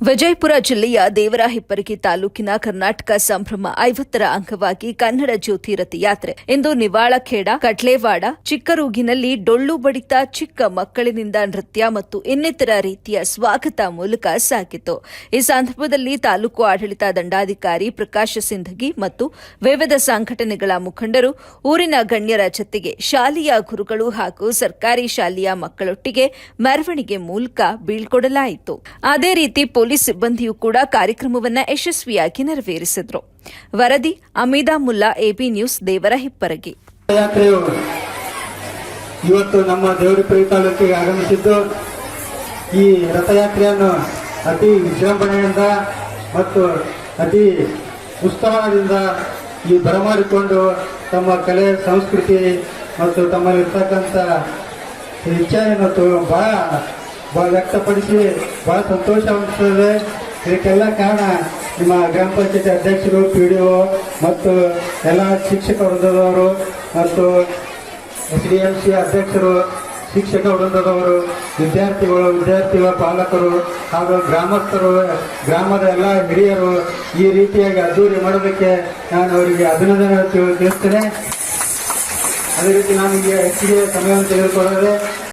ವಿಜಯಪುರ ಜಿಲ್ಲೆಯ ದೇವರಾಹಿಪ್ಪರಗಿ ತಾಲೂಕಿನ ಕರ್ನಾಟಕ ಸಂಭ್ರಮ 50ರ ಅಂಗವಾಗಿ ಕನ್ನಡ ಜ್ಯೋತಿ ರಥಯಾತ್ರೆ ಇಂದು ನಿವಾಳಖೇಡ, ಕಟ್ಲೇವಾಡ, ಚಿಕ್ಕರೂಗಿನಲ್ಲಿ ಡೊಳ್ಳು ಬಡಿತ, ಚಿಕ್ಕ ಮಕ್ಕಳಿನಿಂದ ನೃತ್ಯ ಮತ್ತು ಇನ್ನಿತರ ರೀತಿಯ ಸ್ವಾಗತ ಮೂಲಕ ಸಾಗಿತು. ಈ ಸಂದರ್ಭದಲ್ಲಿ ತಾಲೂಕು ಆಡಳಿತ ದಂಡಾಧಿಕಾರಿ ಪ್ರಕಾಶ ಸಿಂಧಗಿ ಮತ್ತು ವಿವಿಧ ಸಂಘಟನೆಗಳ ಮುಖಂಡರು, ಊರಿನ ಗಣ್ಯರ ಜತೆಗೆ ಶಾಲೆಯ ಗುರುಗಳು ಹಾಗೂ ಸರ್ಕಾರಿ ಶಾಲೆಯ ಮಕ್ಕಳೊಟ್ಟಿಗೆ ಮೆರವಣಿಗೆ ಮೂಲಕ ಬೀಳ್ಕೊಡಲಾಯಿತು. ಅದೇ ರೀತಿ ಪೊಲೀಸ್ ಸಿಬ್ಬಂದಿಯೂ ಕೂಡ ಕಾರ್ಯಕ್ರಮವನ್ನು ಯಶಸ್ವಿಯಾಗಿ ನೆರವೇರಿಸಿದರು. ವರದಿ ಅಮೀದಾ ಮುಲ್ಲಾ, ಎಬಿ ನ್ಯೂಸ್, ದೇವರಹಿಪ್ಪರಗಿ. ಯಾತ್ರೆಯು ಇವತ್ತು ನಮ್ಮ ದೇವರಿಪ್ಪರಗಿ ತಾಲೂಕಿಗೆ ಆಗಮಿಸಿದ್ದು, ಈ ರಥಯಾತ್ರೆಯನ್ನು ಅತಿ ವಿಜೃಂಭಣೆಯಿಂದ ಮತ್ತು ಅತಿ ಉತ್ಸಾಹದಿಂದ ಈ ಬರಮಾಡಿಕೊಂಡು ತಮ್ಮ ಕಲೆ, ಸಂಸ್ಕೃತಿ ಮತ್ತು ತಮ್ಮಲ್ಲಿರ್ತಕ್ಕಂಥ ಇಚ್ಛೆಯನ್ನು ಬಹಳ ವ್ಯಕ್ತಪಡಿಸಿ ಬಹಳ ಸಂತೋಷ ಅನಿಸ್ತದೆ. ಇದಕ್ಕೆಲ್ಲ ಕಾರಣ ನಿಮ್ಮ ಗ್ರಾಮ ಪಂಚಾಯತಿ ಅಧ್ಯಕ್ಷರು, PDO ಮತ್ತು ಎಲ್ಲ ಶಿಕ್ಷಕ ವೃಂದದವರು ಮತ್ತು SDMC ಅಧ್ಯಕ್ಷರು, ಶಿಕ್ಷಕ ವೃಂದದವರು, ವಿದ್ಯಾರ್ಥಿಗಳ ಪಾಲಕರು ಹಾಗೂ ಗ್ರಾಮಸ್ಥರು, ಗ್ರಾಮದ ಎಲ್ಲ ಹಿರಿಯರು ಈ ರೀತಿಯಾಗಿ ಅದ್ದೂರಿ ಮಾಡೋದಕ್ಕೆ ನಾನು ಅವರಿಗೆ ಅಭಿನಂದನೆ ತಿಳಿಸ್ತೇನೆ. ಅದೇ ರೀತಿ ನಾನು ಈಗ ಹೆಚ್ಚಿಗೆ ಸಮಯವನ್ನು ತೆಗೆದುಕೊಳ್ಳದೆ